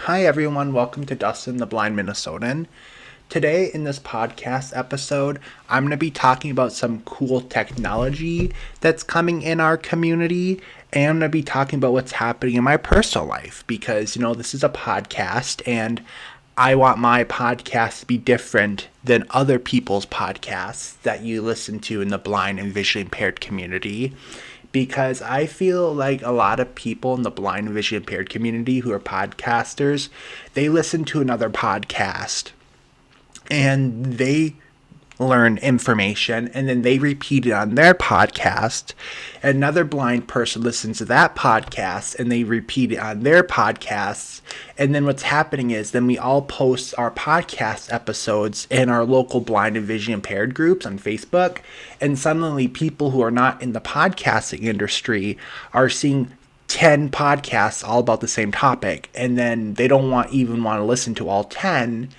Hi everyone, welcome to Dustin the Blind Minnesotan. Today in this podcast episode, I'm going to be talking about some cool technology that's coming in our community, and I'm going to be talking about what's happening in my personal life because, this is a podcast and I want my podcast to be different than other people's podcasts that you listen to in the blind and visually impaired community, because I feel like a lot of people in the blind and visually impaired community who are podcasters, they listen to another podcast and they learn information and then they repeat it on their podcast. Another blind person listens to that podcast and they repeat it on their podcasts. And then what's happening is then we all post our podcast episodes in our local blind and visually impaired groups on Facebook. And suddenly people who are not in the podcasting industry are seeing 10 podcasts all about the same topic. And then they don't even want to listen to all 10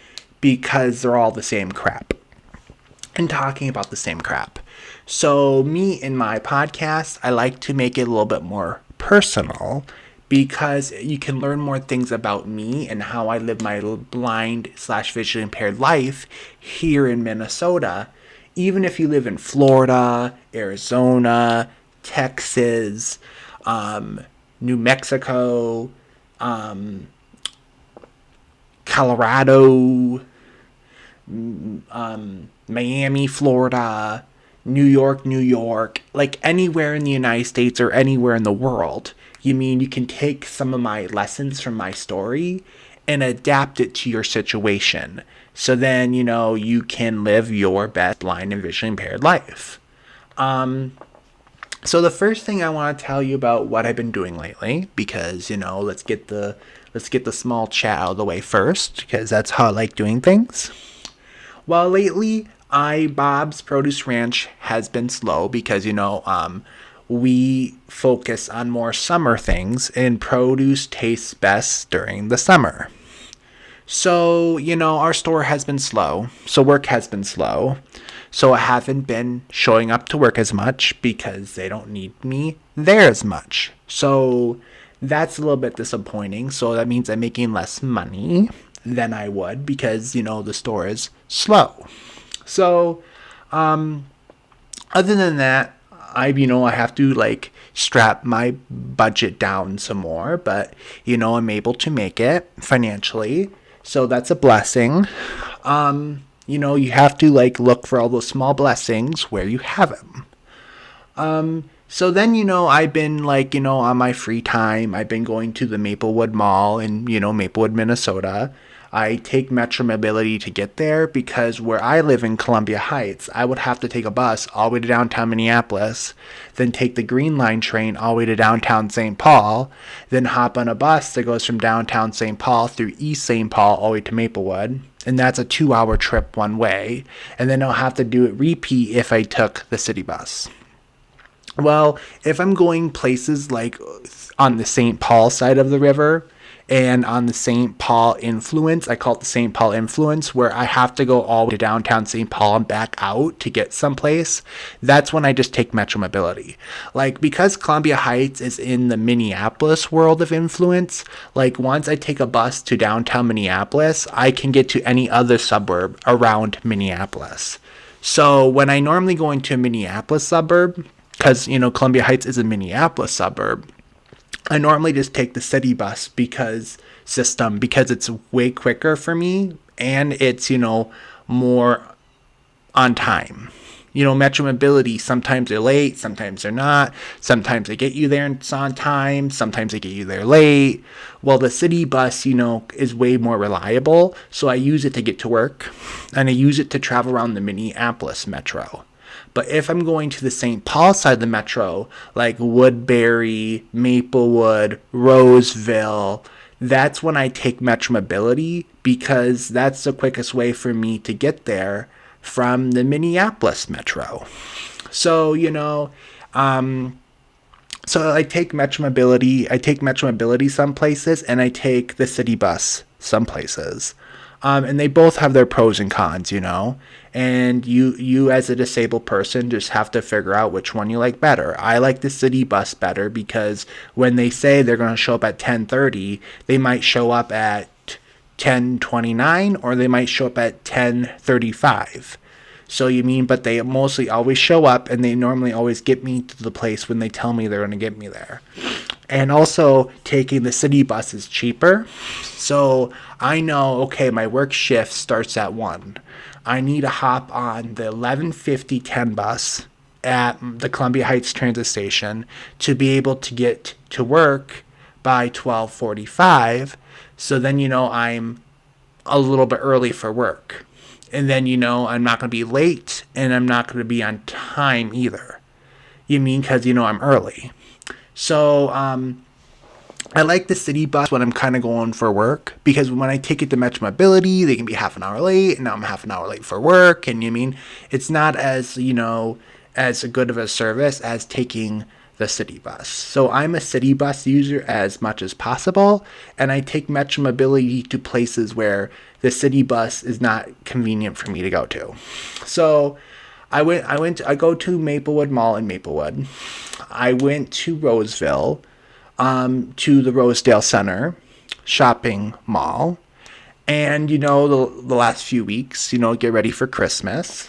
because they're all the same crap and talking about the same crap. So me in my podcast, I like to make it a little bit more personal because you can learn more things about me and how I live my blind/visually impaired life here in Minnesota. Even if you live in Florida, Arizona, Texas, New Mexico, Colorado, Miami, Florida, New York, like anywhere in the United States or anywhere in the world. You can take some of my lessons from my story and adapt it to your situation. So then, you can live your best blind and visually impaired life. So the first thing I want to tell you about what I've been doing lately, because, let's get the small chat out of the way first, because that's how I like doing things. Well, lately, Bob's Produce Ranch has been slow because, we focus on more summer things and produce tastes best during the summer. So, our store has been slow. So work has been slow. So I haven't been showing up to work as much because they don't need me there as much. So that's a little bit disappointing. So that means I'm making less money than I would because, the store is slow. So, other than that, I have to strap my budget down some more, but, I'm able to make it financially. So that's a blessing. You have to look for all those small blessings where you have them. So then, I've been on my free time, I've been going to the Maplewood Mall in, Maplewood, Minnesota. I take Metro Mobility to get there because where I live in Columbia Heights, I would have to take a bus all the way to downtown Minneapolis, then take the Green Line train all the way to downtown St. Paul, then hop on a bus that goes from downtown St. Paul through East St. Paul all the way to Maplewood. And that's a 2-hour trip one way. And then I'll have to do it repeat if I took the city bus. Well, if I'm going places like on the St. Paul side of the river and on the St. Paul influence, I call it the St. Paul influence, where I have to go all the way to downtown St. Paul and back out to get someplace, that's when I just take Metro Mobility. Because Columbia Heights is in the Minneapolis world of influence, once I take a bus to downtown Minneapolis, I can get to any other suburb around Minneapolis. So when I normally go into a Minneapolis suburb, because, Columbia Heights is a Minneapolis suburb, I normally just take the city bus because it's way quicker for me and it's, more on time. Metro Mobility, sometimes they're late, sometimes they're not. Sometimes they get you there and it's on time. Sometimes they get you there late. Well, the city bus, is way more reliable. So I use it to get to work and I use it to travel around the Minneapolis metro. But if I'm going to the St. Paul side of the metro, like Woodbury, Maplewood, Roseville, that's when I take Metro Mobility because that's the quickest way for me to get there from the Minneapolis metro. So, so I take Metro Mobility. I take Metro Mobility some places and I take the city bus some places. And they both have their pros and cons, and you as a disabled person just have to figure out which one you like better. I like the city bus better because when they say they're going to show up at 10:30, they might show up at 10:29, or they might show up at 10:35. So but they mostly always show up, and they normally always get me to the place when they tell me they're going to get me there. And also, taking the city bus is cheaper. So I know, okay, my work shift starts at 1. I need to hop on the 11:50 bus at the Columbia Heights Transit Station to be able to get to work by 12:45. So then, I'm a little bit early for work. And then, I'm not going to be late, and I'm not going to be on time either. Because, I'm early. So, I like the city bus when I'm kind of going for work, because when I take it to Metro Mobility, they can be half an hour late, and now I'm half an hour late for work. And it's not as, as good of a service as taking the city bus. So I'm a city bus user as much as possible, and I take Metro Mobility to places where the city bus is not convenient for me to go to. So I go to Maplewood Mall in Maplewood. I went to Roseville, to the Rosedale Center shopping mall, and the last few weeks, get ready for Christmas.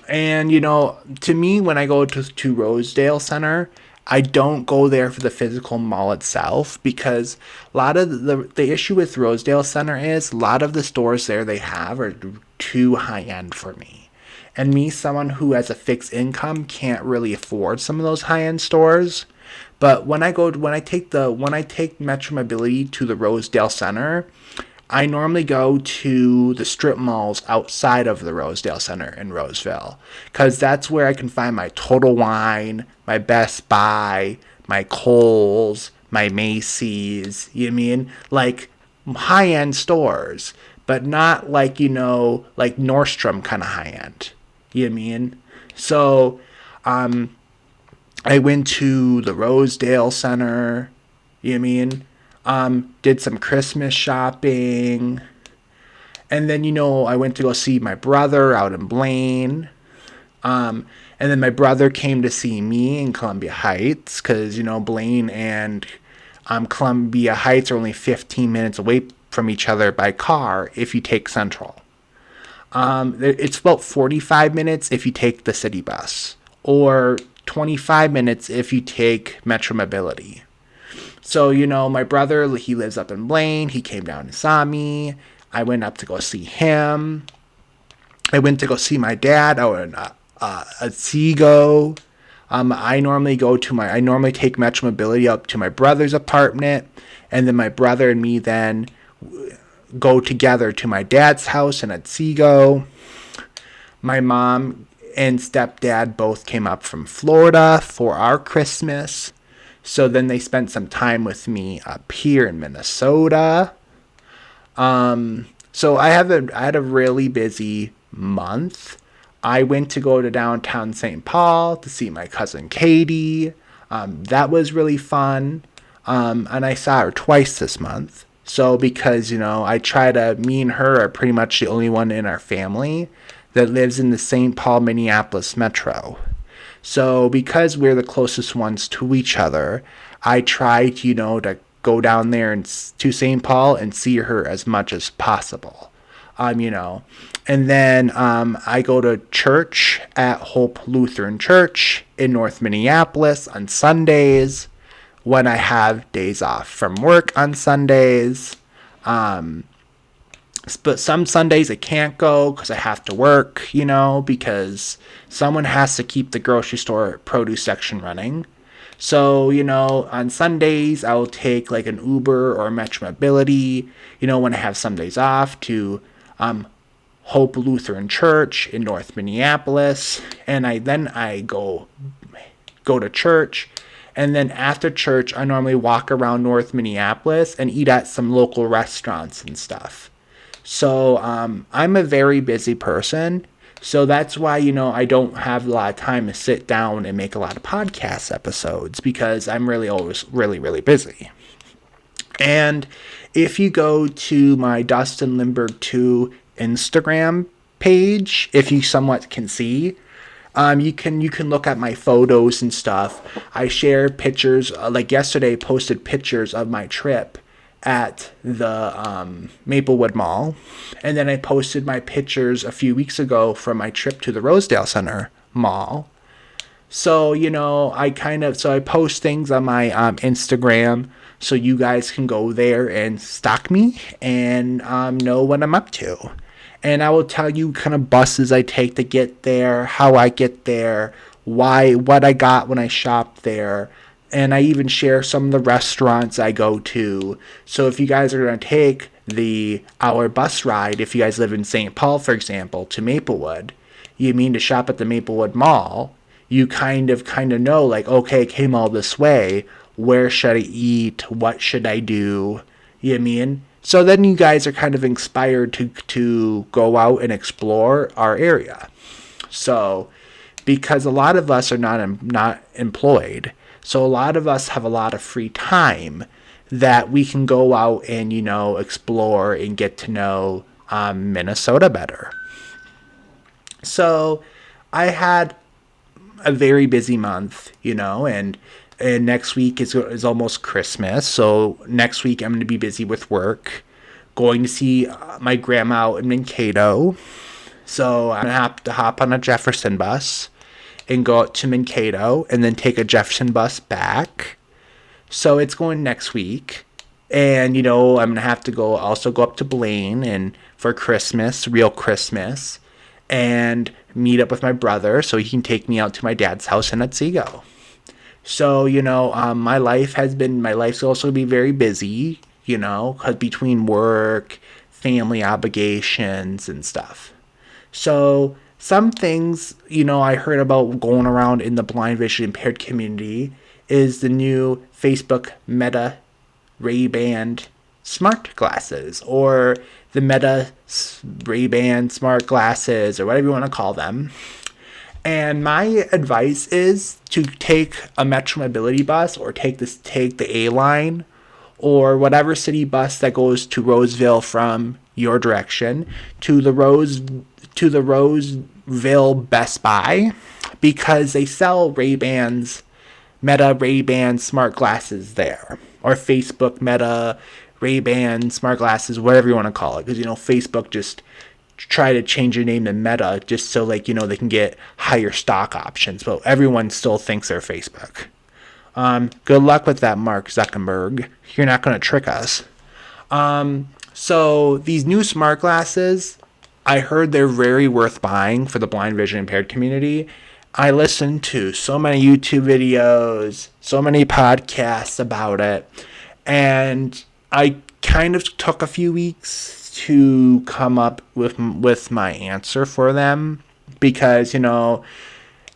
And to me, when I go to Rosedale Center, I don't go there for the physical mall itself, because a lot of the issue with Rosedale Center is a lot of the stores there they have are too high end for me. And me, someone who has a fixed income, can't really afford some of those high end stores. But when I take Metro Mobility to the Rosedale Center, I normally go to the strip malls outside of the Rosedale Center in Roseville, because that's where I can find my Total Wine, my Best Buy, my Kohl's, my Macy's, like high-end stores, but not like, like Nordstrom kind of high-end, So, I went to the Rosedale Center, did some Christmas shopping, and then, I went to go see my brother out in Blaine, and then my brother came to see me in Columbia Heights, because, Blaine and Columbia Heights are only 15 minutes away from each other by car if you take Central. It's about 45 minutes if you take the city bus, or 25 minutes if you take Metro Mobility. So, my brother, he lives up in Blaine. He came down and saw me. I went up to go see him. I went to go see my dad out in Otsego. I normally take Metro Mobility up to my brother's apartment, and then my brother and me then go together to my dad's house in Otsego. My mom and stepdad both came up from Florida for our Christmas. So then they spent some time with me up here in Minnesota. So I had a really busy month. I went to go to downtown St. Paul to see my cousin Katie. That was really fun. And I saw her twice this month. So because, me and her are pretty much the only one in our family that lives in the St. Paul, Minneapolis metro. So because we're the closest ones to each other, I try to, to go down there to St. Paul and see her as much as possible. And then I go to church at Hope Lutheran Church in North Minneapolis on Sundays when I have days off from work on Sundays. But some Sundays I can't go because I have to work, because someone has to keep the grocery store produce section running. So, on Sundays I'll take like an Uber or Metro Mobility, when I have some days off, to Hope Lutheran Church in North Minneapolis. And I go to church. And then after church, I normally walk around North Minneapolis and eat at some local restaurants and stuff. So I'm a very busy person. So that's why, I don't have a lot of time to sit down and make a lot of podcast episodes, because I'm really always really, really busy. And if you go to my Dustin Lindbergh 2 Instagram page, if you somewhat can see, you can look at my photos and stuff. I share pictures, like yesterday posted pictures of my trip at the Maplewood Mall. And then I posted my pictures a few weeks ago from my trip to the Rosedale Center Mall. So, I post things on my Instagram so you guys can go there and stalk me and know what I'm up to. And I will tell you kind of buses I take to get there, how I get there, what I got when I shopped there. And I even share some of the restaurants I go to. So if you guys are going to take our bus ride, if you guys live in St. Paul, for example, to Maplewood, you mean to shop at the Maplewood Mall, you kind of know, like, okay, came all this way. Where should I eat? What should I do? You know what I mean? So then you guys are kind of inspired to go out and explore our area. So, because a lot of us are not employed, so a lot of us have a lot of free time that we can go out and, explore and get to know Minnesota better. So I had a very busy month, and next week is almost Christmas. So next week I'm going to be busy with work, going to see my grandma out in Mankato. So I'm going to have to hop on a Jefferson bus and go out to Mankato and then take a Jefferson bus back. So it's going next week. And, I'm going to have to go up to Blaine and for Christmas, real Christmas, and meet up with my brother so he can take me out to my dad's house in Otsego. So, my life's also be very busy, because between work, family obligations and stuff. So some things, I heard about going around in the blind vision impaired community is the new Facebook Meta Ray-Ban smart glasses, or the Meta Ray-Ban smart glasses, or whatever you want to call them. And my advice is to take a Metro Mobility bus or take the A line or whatever city bus that goes to Roseville from your direction to the Roseville Best Buy, because they sell Meta Ray-Ban smart glasses there, or Facebook Meta Ray-Ban smart glasses, whatever you want to call it, because Facebook just try to change your name to Meta just so they can get higher stock options, but everyone still thinks they're Facebook. Good luck with that, Mark Zuckerberg. You're not going to trick us. So these new smart glasses, I heard they're very worth buying for the blind vision impaired community. I listened to so many YouTube videos, so many podcasts about it, and I kind of took a few weeks to come up with my answer for them, because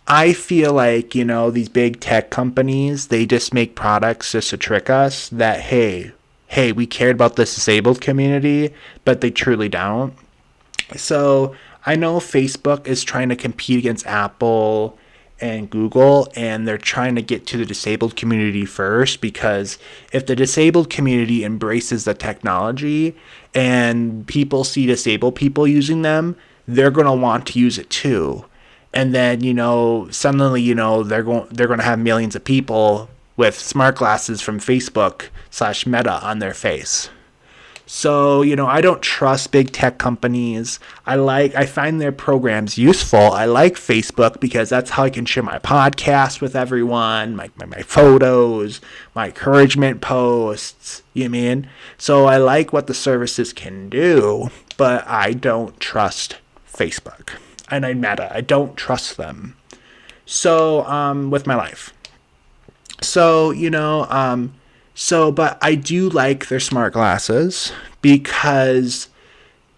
I feel like these big tech companies, they just make products just to trick us that hey we cared about this disabled community, but they truly don't. So I know Facebook is trying to compete against Apple and Google, and they're trying to get to the disabled community first, because if the disabled community embraces the technology and people see disabled people using them, they're going to want to use it too. And then, suddenly, they're going to have millions of people with smart glasses from Facebook/Meta on their face. So, I don't trust big tech companies. I find their programs useful. I like Facebook because that's how I can share my podcast with everyone, my photos, my encouragement posts, you know what I mean? So I like what the services can do, but I don't trust Facebook. And Meta, I don't trust them. So, with my life. So, but I do like their smart glasses because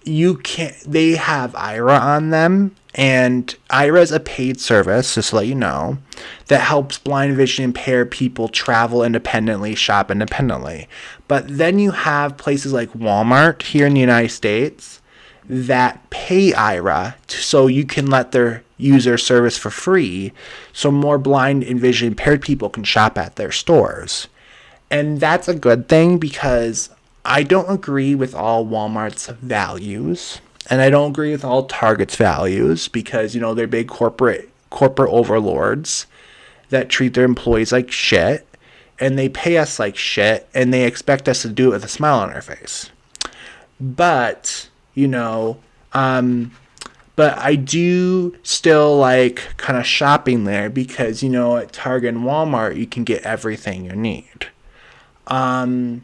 they have Aira on them, and Aira is a paid service, just to let you know, that helps blind vision impaired people travel independently, shop independently. But then you have places like Walmart here in the United States that pay Aira so you can let their user service for free, so more blind and vision impaired people can shop at their stores. And that's a good thing, because I don't agree with all Walmart's values, and I don't agree with all Target's values, because they're big corporate overlords that treat their employees like shit. and they pay us like shit, and they expect us to do it with a smile on our face. But, but I do still like kind of shopping there because, at Target and Walmart, you can get everything you need. And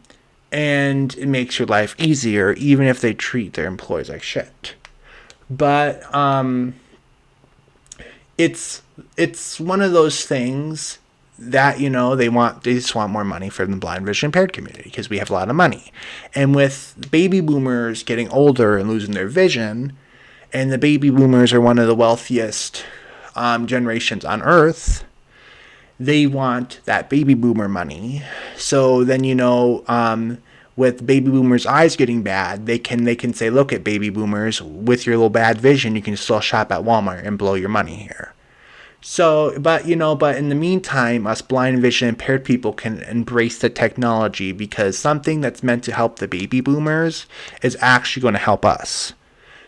it makes your life easier, even if they treat their employees like shit. But it's one of those things that they just want more money from the blind vision impaired community because we have a lot of money. And with baby boomers getting older and losing their vision, and the baby boomers are one of the wealthiest generations on earth, they want that baby boomer money. So then with baby boomers' eyes getting bad, they can say, look at baby boomers, with your little bad vision, you can still shop at Walmart and blow your money here. So, but in the meantime, us blind vision impaired people can embrace the technology because something that's meant to help the baby boomers is actually going to help us.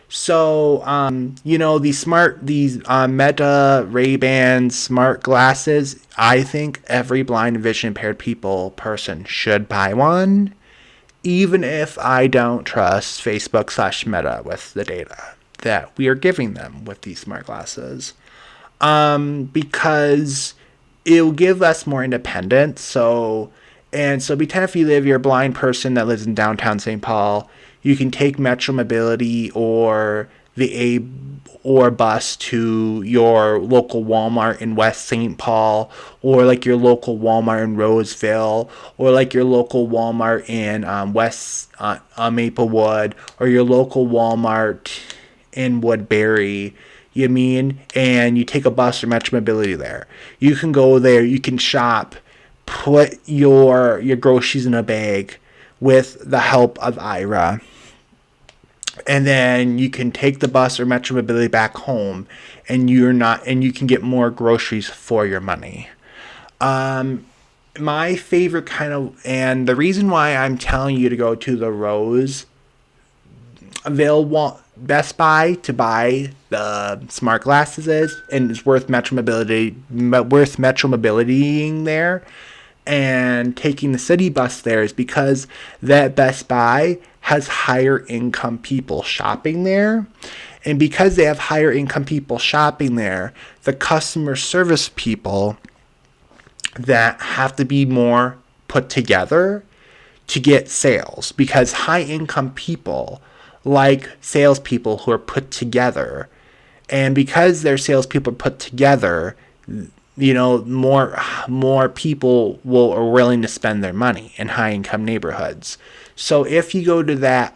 So, these Meta Ray-Ban smart glasses, I think every blind vision impaired person should buy one, even if I don't trust Facebook/Meta with the data that we are giving them with these smart glasses. Because it'll give us more independence. So pretend if you're a blind person that lives in downtown St. Paul, you can take Metro Mobility or or bus to your local Walmart in West St. Paul, or like your local Walmart in Roseville, or like your local Walmart in West Maplewood, or your local Walmart in Woodbury. And you take a bus or Metro Mobility there. You can go there, you can shop, put your groceries in a bag with the help of Aira. And then you can take the bus or Metro Mobility back home, and you can get more groceries for your money. My favorite and the reason why I'm telling you to go to the Rose, they'll want Best Buy to buy the smart glasses and it's worth Metro Mobilitying there and taking the city bus there is because that Best Buy has higher income people shopping there. And because they have higher income people shopping there, the customer service people that have to be more put together to get sales, because high income people like salespeople who are put together, and because their salespeople are put together, more people are willing to spend their money in high income neighborhoods. So if you go to that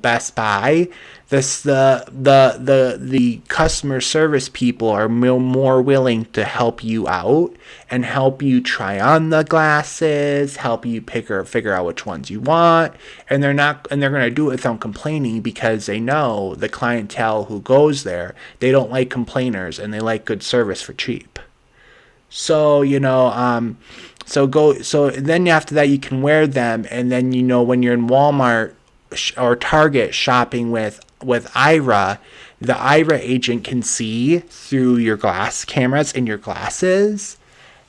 Best Buy, the customer service people are more willing to help you out and help you try on the glasses, help you figure out which ones you want, and they're going to do it without complaining because they know the clientele who goes there, they don't like complainers and they like good service for cheap. So so then after that you can wear them, and then when you're in Walmart or Target shopping with Aira, the Aira agent can see through your glass cameras in your glasses,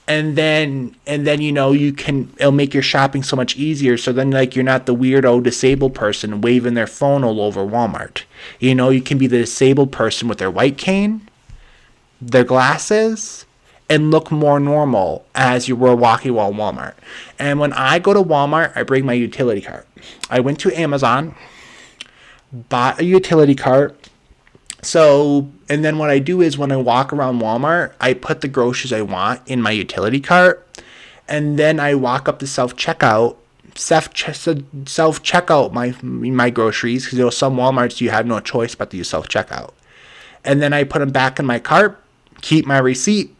and then it'll make your shopping so much easier. So then you're not the weirdo disabled person waving their phone all over Walmart. You can be the disabled person with their white cane, their glasses, and look more normal as you were walking while Walmart. And when I go to Walmart, I bring my utility cart. I went to Amazon, bought a utility cart. And then what I do is when I walk around Walmart, I put the groceries I want in my utility cart, and then I walk up to self-checkout my groceries, because some Walmarts you have no choice but to use self-checkout. And then I put them back in my cart, keep my receipt,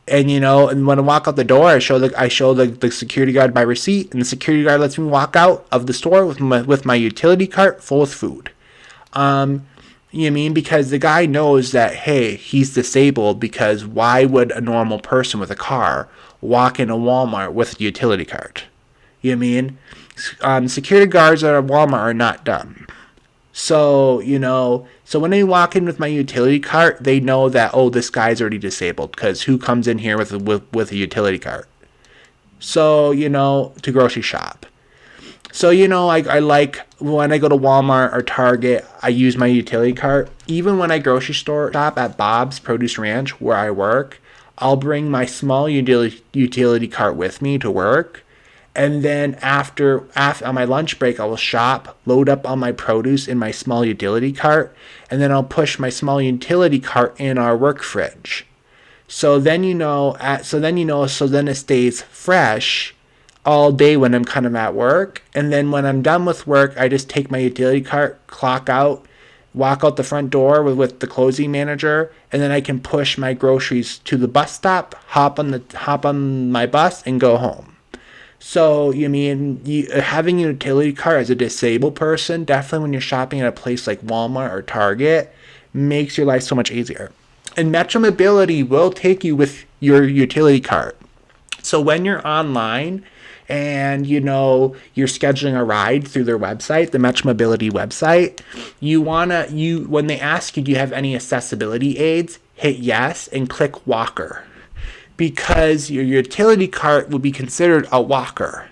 and and when I walk out the door, I show the security guard my receipt, and the security guard lets me walk out of the store with my utility cart full of food. Because the guy knows that, hey, he's disabled, because why would a normal person with a car walk into Walmart with a utility cart? Security guards at Walmart are not dumb. So when they walk in with my utility cart, they know that, oh, this guy's already disabled, because who comes in here with a utility cart? So, to grocery shop. So, I like when I go to Walmart or Target, I use my utility cart. Even when I grocery store shop at Bob's Produce Ranch where I work, I'll bring my small utility cart with me to work. And then after on my lunch break, I will shop, load up all my produce in my small utility cart, and then I'll push my small utility cart in our work fridge. So then it stays fresh all day when I'm kind of at work. And then when I'm done with work, I just take my utility cart, clock out, walk out the front door with the closing manager, and then I can push my groceries to the bus stop, hop on my bus, and go home. So, having a utility cart as a disabled person, definitely when you're shopping at a place like Walmart or Target, makes your life so much easier. And Metro Mobility will take you with your utility cart. So when you're online and you're scheduling a ride through their website, the Metro Mobility website, when they ask you, do you have any accessibility aids, hit yes and click walker, because your utility cart will be considered a walker.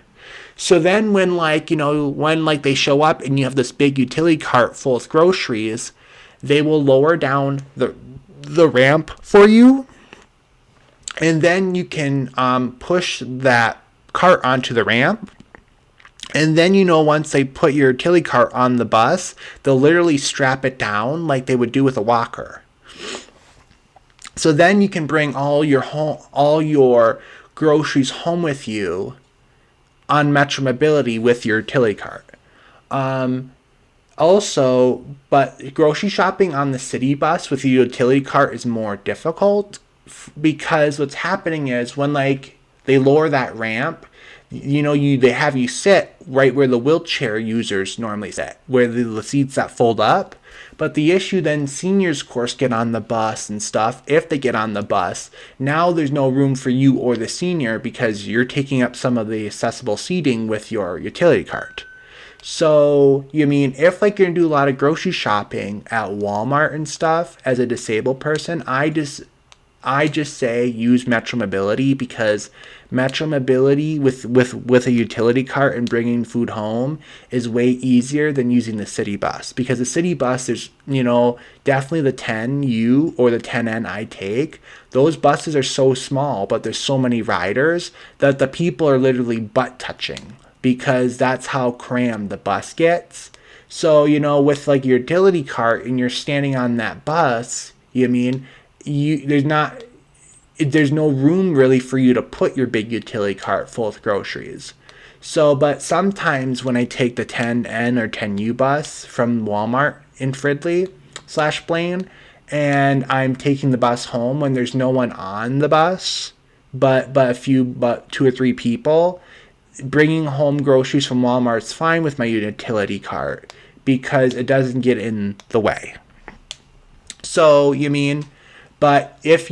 So then when they show up and you have this big utility cart full of groceries, they will lower down the ramp for you, and then you can push that cart onto the ramp. And then, once they put your utility cart on the bus, they'll literally strap it down like they would do with a walker. So then you can bring all your groceries home with you on Metro Mobility with your utility cart. Also, but grocery shopping on the city bus with a utility cart is more difficult, because what's happening is when they lower that ramp, they have you sit right where the wheelchair users normally sit, where the seats that fold up. But the issue then, seniors, of course, get on the bus and stuff. If they get on the bus, now there's no room for you or the senior because you're taking up some of the accessible seating with your utility cart. So, if you're going to do a lot of grocery shopping at Walmart and stuff as a disabled person, I just say use Metro Mobility, because Metro Mobility with a utility cart and bringing food home is way easier than using the city bus. Because the city bus, there's, definitely the 10U or the 10N I take. Those buses are so small, but there's so many riders that the people are literally butt touching, because that's how crammed the bus gets. So, with your utility cart and you're standing on that bus, there's no room really for you to put your big utility cart full of groceries. So, but sometimes when I take the 10N or 10U bus from Walmart in Fridley / Blaine, and I'm taking the bus home when there's no one on the bus, but 2 or 3 people, bringing home groceries from Walmart is fine with my utility cart because it doesn't get in the way. So, but if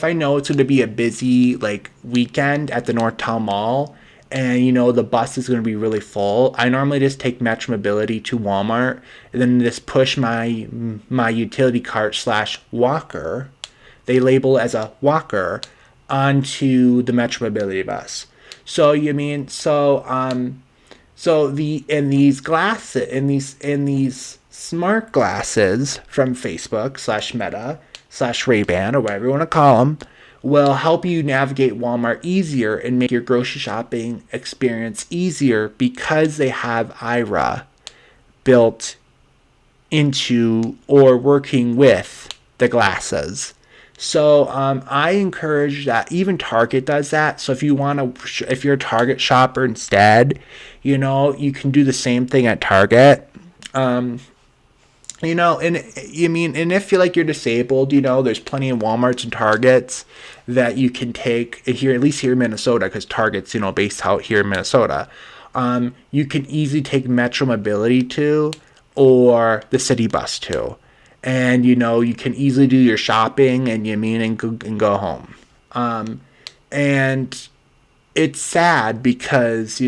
I know it's going to be a busy weekend at the Northtown Mall, and the bus is going to be really full, I normally just take Metro Mobility to Walmart and then just push my utility cart / walker, they label it as a walker, onto the Metro Mobility bus. So these smart glasses from Facebook / Meta / Ray-Ban, or whatever you want to call them, will help you navigate Walmart easier and make your grocery shopping experience easier, because they have Aira built into or working with the glasses. So I encourage that. Even Target does that. So if you're a Target shopper instead, you can do the same thing at Target. And if you're disabled, there's plenty of Walmarts and Targets that you can take here, at least here in Minnesota, because Target's, based out here in Minnesota. You can easily take Metro Mobility to, or the city bus to. And, you can easily do your shopping and go home. And it's sad because,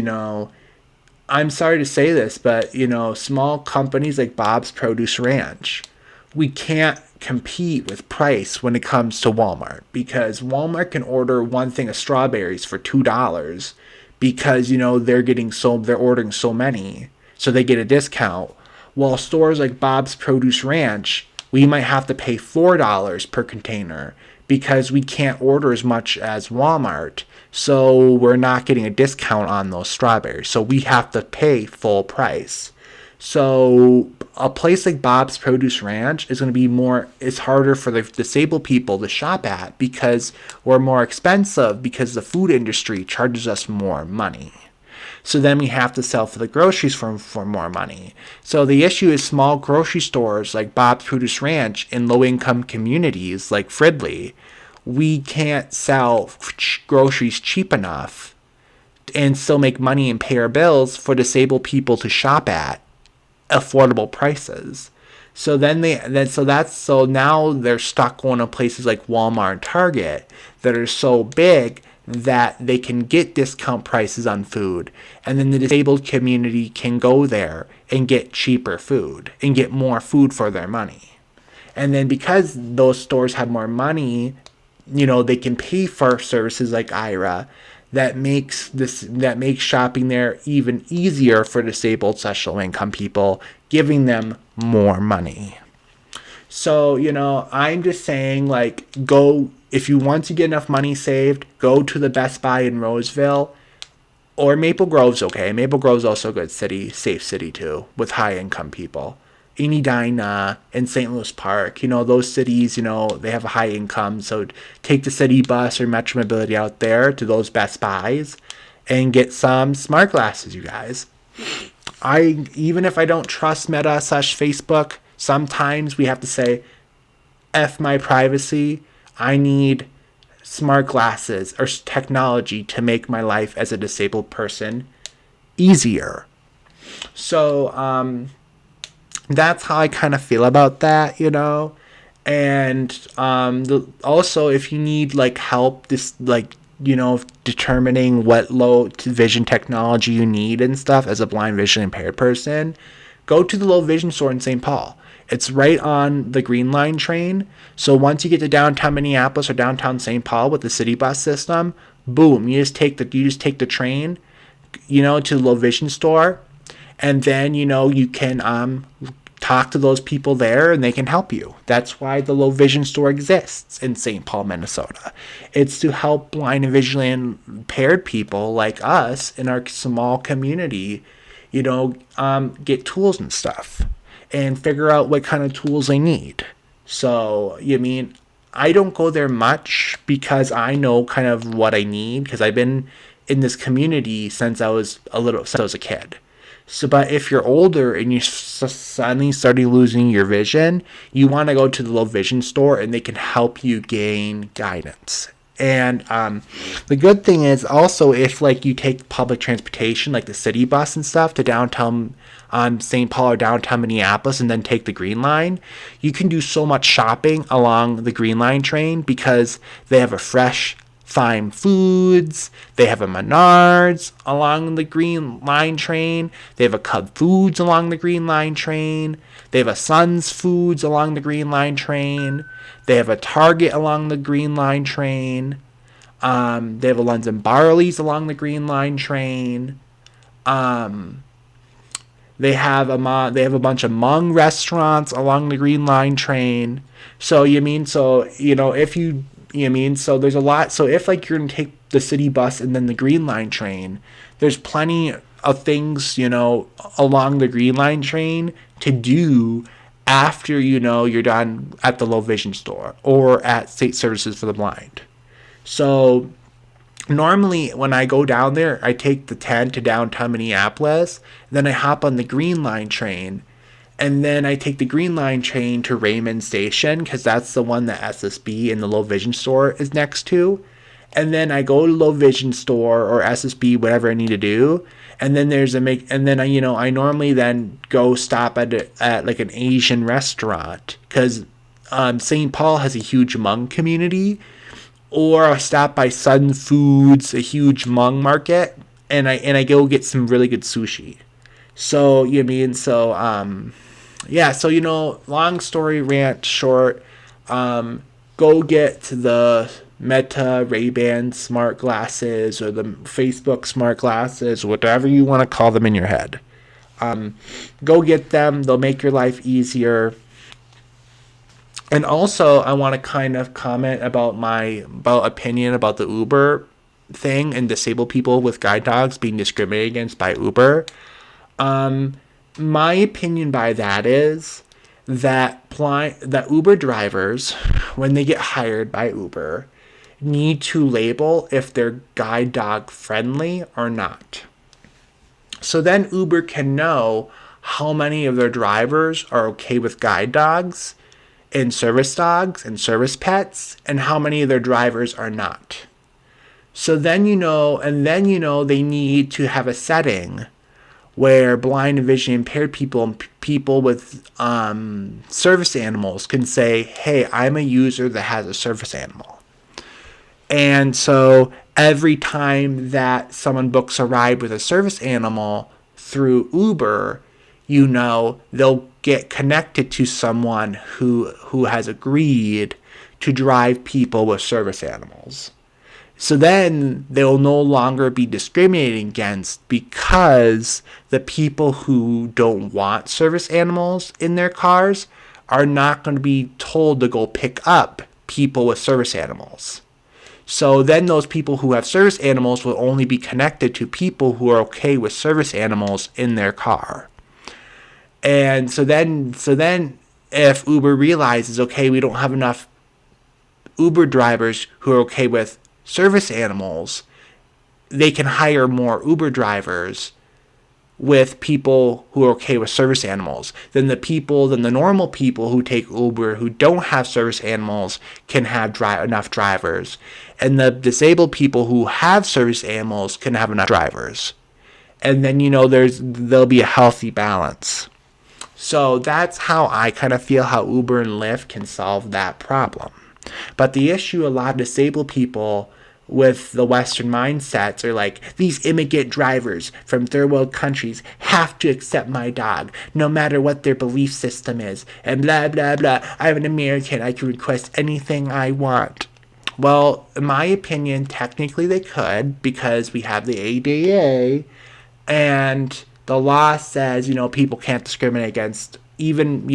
I'm sorry to say this, but, small companies like Bob's Produce Ranch we can't compete with price when it comes to Walmart, because Walmart can order one thing of strawberries for $2 because they're ordering so many, so they get a discount. While stores like Bob's Produce Ranch, we might have to pay $4 per container because we can't order as much as Walmart, so we're not getting a discount on those strawberries, so we have to pay full price. So a place like Bob's Produce Ranch is going to be it's harder for the disabled people to shop at because we're more expensive, because the food industry charges us more money. So then we have to sell for the groceries for more money. So the issue is small grocery stores like Bob's Produce Ranch in low-income communities like Fridley, we can't sell groceries cheap enough and still make money and pay our bills for disabled people to shop at affordable prices. So now they're stuck going to places like Walmart and Target that are so big that they can get discount prices on food, and then the disabled community can go there and get cheaper food and get more food for their money. And then because those stores have more money, they can pay for services like Aira that makes shopping there even easier for disabled special income people, giving them more money. So, I'm just saying, go, if you want to get enough money saved, go to the Best Buy in Roseville, or Maple Grove's okay. Maple Grove's also a good city, safe city too, with high income people. Edina and St. Louis Park, those cities, they have a high income, so take the city bus or Metro Mobility out there to those Best Buys and get some smart glasses, you guys. Even if I don't trust Meta/Facebook, sometimes we have to say, F my privacy, I need smart glasses or technology to make my life as a disabled person easier. So, that's how I kind of feel about that, and also if you need help determining what low vision technology you need and stuff as a blind vision impaired person, go to the low vision store in St. Paul. It's right on the Green Line train. So once you get to downtown Minneapolis or downtown St. Paul with the city bus system, boom, you just take the train, to the low vision store. And then, you can talk to those people there and they can help you. That's why the low vision store exists in St. Paul, Minnesota. It's to help blind and visually impaired people like us in our small community, get tools and stuff and figure out what kind of tools they need. So, I don't go there much because I know kind of what I need, because I've been in this community since I was a kid. So, but if you're older and you suddenly starting losing your vision, you want to go to the low vision store and they can help you gain guidance. And the good thing is also, if you take public transportation like the city bus and stuff to downtown St. Paul or downtown Minneapolis and then take the Green Line, you can do so much shopping along the Green Line train because they have a Fresh Thyme Foods, they have a Menards along the Green Line train, they have a Cub Foods along the Green Line train, they have a Sons Foods along the Green Line train, they have a Target along the Green Line train, they have a London Barley's along the Green Line train, they have a bunch of Hmong restaurants along the Green Line train. So so there's a lot. So if you're going to take the city bus and then the Green Line train, there's plenty of things, along the Green Line train to do after, you're done at the low vision store or at State Services for the Blind. So normally when I go down there, I take the 10 to downtown Minneapolis, then I hop on the Green Line train. And then I take the Green Line train to Raymond Station, because that's the one that SSB and the low vision store is next to. And then I go to low vision store or SSB, whatever I need to do. And then I normally then go stop at an Asian restaurant, because St. Paul has a huge Hmong community. Or I stop by Sun Foods, a huge Hmong market, and I go get some really good sushi. So yeah, so long story rant short, go get the Meta Ray-Ban smart glasses or the Facebook smart glasses, whatever you want to call them in your head. Go get them. They'll make your life easier. And also, I want to kind of comment about my opinion about the Uber thing and disabled people with guide dogs being discriminated against by Uber. My opinion by that is that Uber drivers, when they get hired by Uber, need to label if they're guide dog friendly or not. So then Uber can know how many of their drivers are okay with guide dogs and service pets, and how many of their drivers are not. So then they need to have a setting where blind and vision impaired people and people with service animals can say, hey, I'm a user that has a service animal. And so every time that someone books a ride with a service animal through Uber, they'll get connected to someone who has agreed to drive people with service animals. So then they'll no longer be discriminated against because the people who don't want service animals in their cars are not going to be told to go pick up people with service animals. So then those people who have service animals will only be connected to people who are okay with service animals in their car. And so then if Uber realizes, okay, we don't have enough Uber drivers who are okay with service animals, they can hire more Uber drivers with people who are okay with service animals. Then the normal people who take Uber who don't have service animals can have enough drivers. And the disabled people who have service animals can have enough drivers. And then, there'll be a healthy balance. So that's how I kind of feel how Uber and Lyft can solve that problem. But the issue, a lot of disabled people with the Western mindsets are like, these immigrant drivers from third world countries have to accept my dog, no matter what their belief system is, and blah, blah, blah. I'm an American. I can request anything I want. Well, in my opinion, technically they could, because we have the ADA, and the law says, people can't discriminate against even,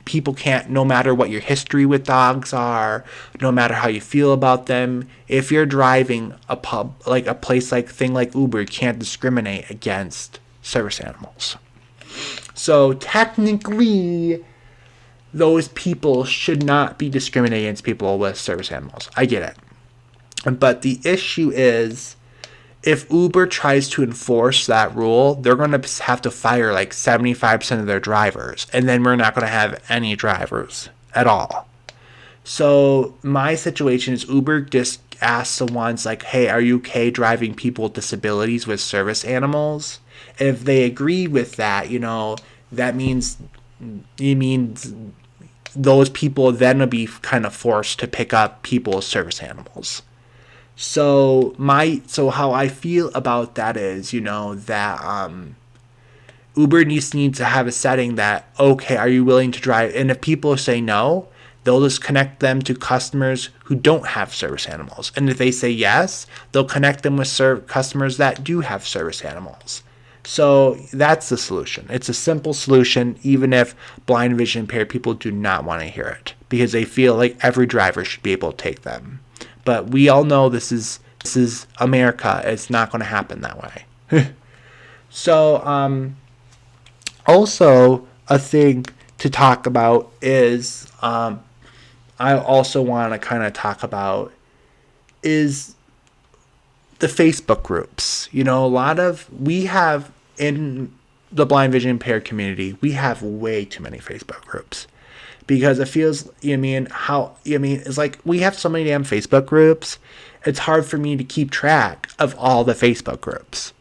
people can't, no matter what your history with dogs are, no matter how you feel about them, if you're driving a place like Uber, you can't discriminate against service animals. So technically, those people should not be discriminating against people with service animals. I get it. But the issue is, if Uber tries to enforce that rule, they're going to have to fire 75% of their drivers. And then we're not going to have any drivers at all. So my situation is Uber just asks the ones hey, are you okay driving people with disabilities with service animals? And if they agree with that, that means those people then will be kind of forced to pick up people with service animals. So how I feel about that is, that Uber needs to have a setting that, okay, are you willing to drive? And if people say no, they'll just connect them to customers who don't have service animals. And if they say yes, they'll connect them with customers that do have service animals. So that's the solution. It's a simple solution, even if blind and vision impaired people do not want to hear it, because they feel like every driver should be able to take them. But we all know this is America. It's not going to happen that way. So, also a thing to talk about is, I also want to kind of talk about is the Facebook groups. We have in the blind vision impaired community, we have way too many Facebook groups. Because it feels, it's like we have so many damn Facebook groups, it's hard for me to keep track of all the Facebook groups.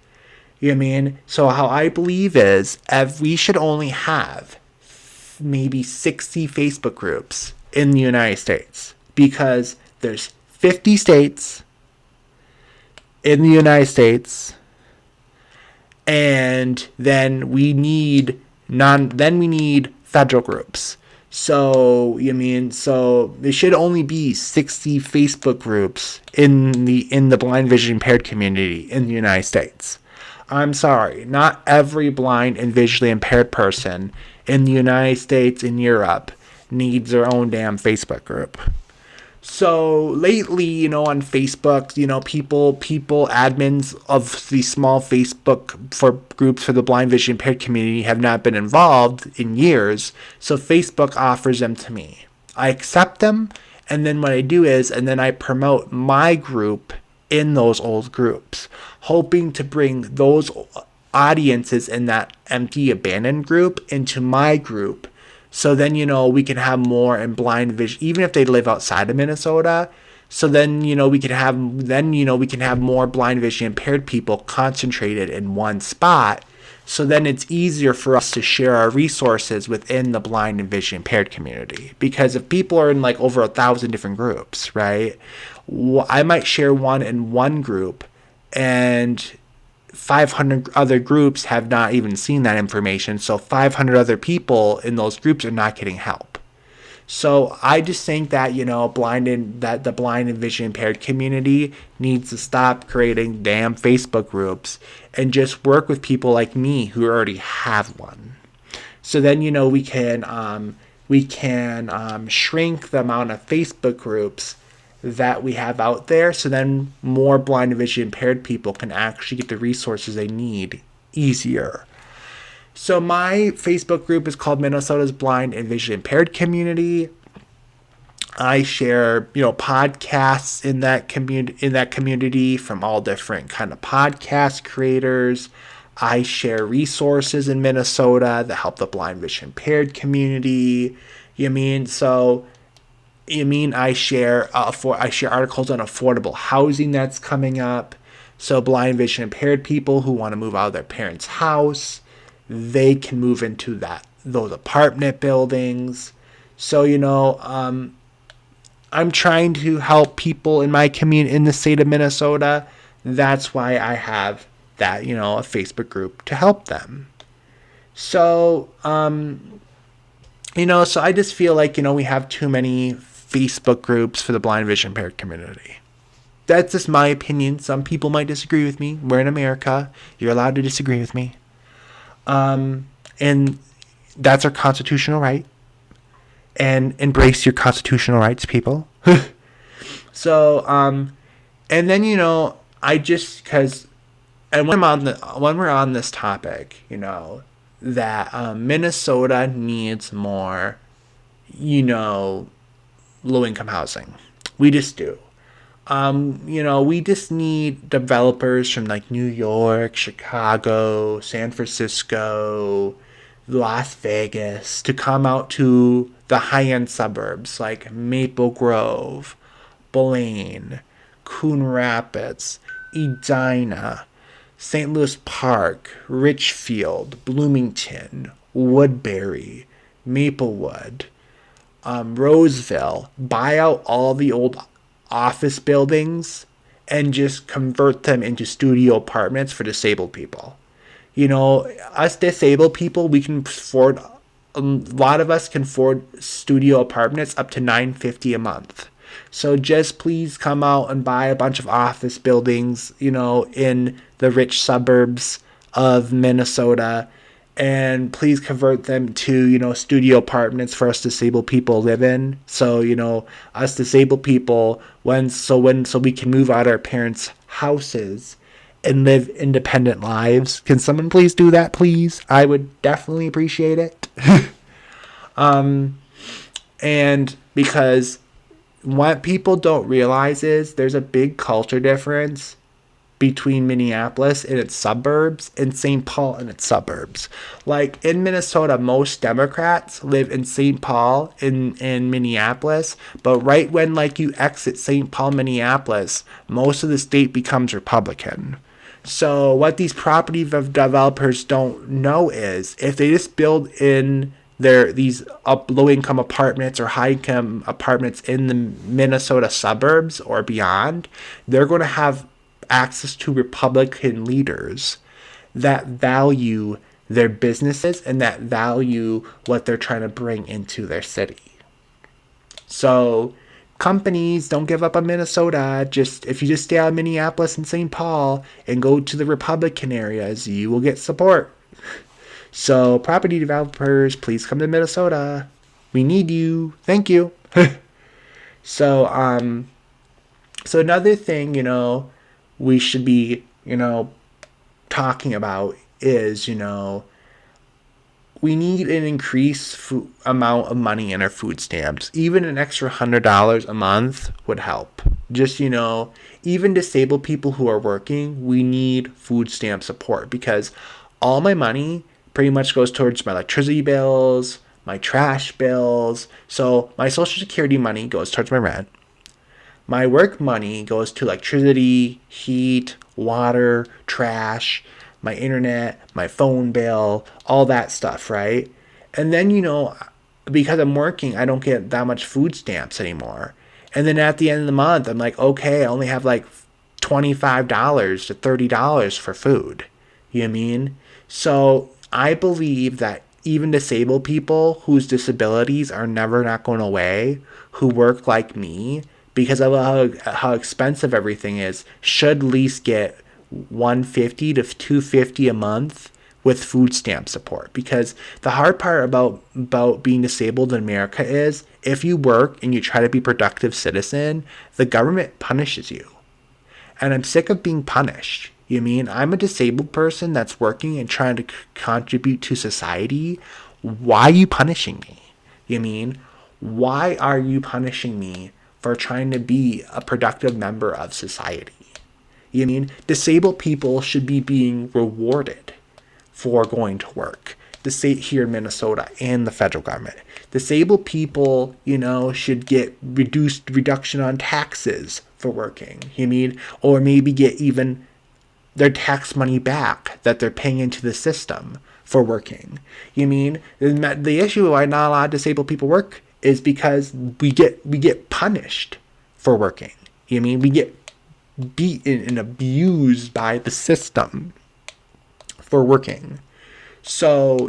So how I believe is, we should only have maybe 60 Facebook groups in the United States. Because there's 50 states in the United States, and then we need federal groups. So there should only be 60 Facebook groups in the blind vision impaired community in the United States. I'm sorry, not every blind and visually impaired person in the United States and Europe needs their own damn Facebook group. So lately, on Facebook, people, admins of the small Facebook for groups for the blind vision impaired community have not been involved in years. So Facebook offers them to me. I accept them, and then what I do is, and then I promote my group in those old groups, hoping to bring those audiences in that empty, abandoned group into my group. So then, we can have more in blind vision, even if they live outside of Minnesota. So then, we can have more blind vision impaired people concentrated in one spot. So then it's easier for us to share our resources within the blind and vision impaired community. Because if people are in like over 1,000 different groups, right? I might share one in one group, and 500 other groups have not even seen that information. So 500 other people in those groups are not getting help. So I just think that, that the blind and vision impaired community needs to stop creating damn Facebook groups and just work with people like me who already have one. So then, we can shrink the amount of Facebook groups that we have out there, so then more blind and vision impaired people can actually get the resources they need easier. So my Facebook group is called Minnesota's Blind and Vision Impaired Community. I share, podcasts in that community from all different kind of podcast creators. I share resources in Minnesota that help the blind vision impaired community. I share articles on affordable housing that's coming up. So blind vision impaired people who want to move out of their parents' house, they can move into those apartment buildings. So I'm trying to help people in my community in the state of Minnesota. That's why I have that, a Facebook group to help them. So so I just feel like we have too many Facebook groups for the blind vision impaired community. That's just my opinion. Some people might disagree with me. We're in America. You're allowed to disagree with me. And that's our constitutional right. And embrace your constitutional rights, people. So, and then, I just, and when we're on this topic, that Minnesota needs more, low-income housing. We just do. We just need developers from like New York, Chicago, San Francisco, Las Vegas to come out to the high-end suburbs like Maple Grove, Blaine, Coon Rapids, Edina, St. Louis Park, Richfield, Bloomington, Woodbury, Maplewood, Roseville, buy out all the old office buildings and just convert them into studio apartments for disabled people. Us disabled people, we can afford, a lot of us can afford studio apartments up to $950 a month. So just please come out and buy a bunch of office buildings, in the rich suburbs of Minnesota, and please convert them to, studio apartments for us disabled people live in. So, us disabled people, so we can move out of our parents' houses and live independent lives. Can someone please do that, please? I would definitely appreciate it. And because what people don't realize is there's a big culture difference between Minneapolis and its suburbs and St. Paul and its suburbs. Like in Minnesota, most Democrats live in St. Paul in Minneapolis, but right when you exit St. Paul, Minneapolis, most of the state becomes Republican. So what these property developers don't know is if they just build in these low-income apartments or high-income apartments in the Minnesota suburbs or beyond, they're going to have access to Republican leaders that value their businesses and that value what they're trying to bring into their city. So companies, don't give up on Minnesota. If you just stay out of Minneapolis and St. Paul and go to the Republican areas, you will get support. So property developers, please come to Minnesota. We need you. Thank you. So another thing, we should be, talking about is, we need an increased amount of money in our food stamps. Even an extra $100 a month would help. Just, even disabled people who are working, we need food stamp support because all my money pretty much goes towards my electricity bills, my trash bills. So my Social Security money goes towards my rent. My work money goes to electricity, heat, water, trash, my internet, my phone bill, all that stuff, right? And then, because I'm working, I don't get that much food stamps anymore. And then at the end of the month, I'm like, okay, I only have like $25 to $30 for food. You know what I mean? So I believe that even disabled people whose disabilities are never not going away, who work like me, because of how expensive everything is, should at least get $150 to $250 a month with food stamp support. Because the hard part about being disabled in America is if you work and you try to be a productive citizen, the government punishes you. And I'm sick of being punished. You mean I'm a disabled person that's working and trying to contribute to society? Why are you punishing me? You mean why are you punishing me for trying to be a productive member of society? You mean disabled people should be being rewarded for going to work. The state here in Minnesota and the federal government. Disabled people, should get reduction on taxes for working. You mean, or maybe get even their tax money back that they're paying into the system for working. You mean the issue why not a lot of disabled people work is because we get punished for working. You mean we get beaten and abused by the system for working. So,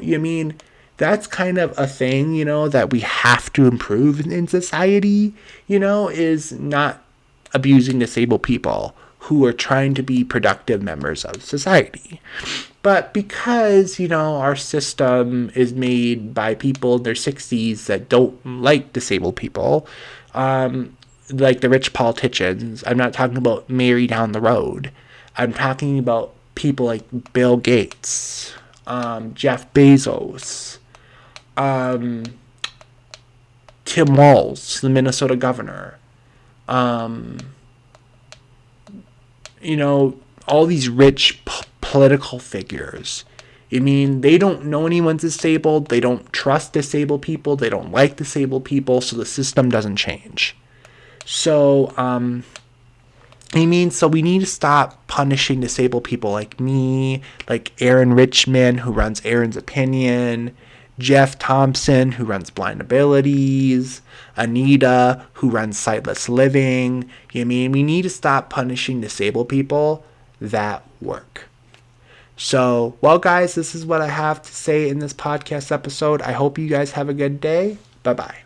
that's kind of a thing, that we have to improve in society, is not abusing disabled people who are trying to be productive members of society. But because, our system is made by people in their 60s that don't like disabled people, like the rich politicians, I'm not talking about Mary down the road. I'm talking about people like Bill Gates, Jeff Bezos, Tim Walz, the Minnesota governor, all these rich political figures. They don't know anyone's disabled. They don't trust disabled people. They don't like disabled people. So the system doesn't change. So, so we need to stop punishing disabled people like me, like Aaron Richmond, who runs Aaron's Opinion, Jeff Thompson, who runs Blind Abilities, Anita, who runs Sightless Living. We need to stop punishing disabled people that work. So, well, guys, this is what I have to say in this podcast episode. I hope you guys have a good day. Bye-bye.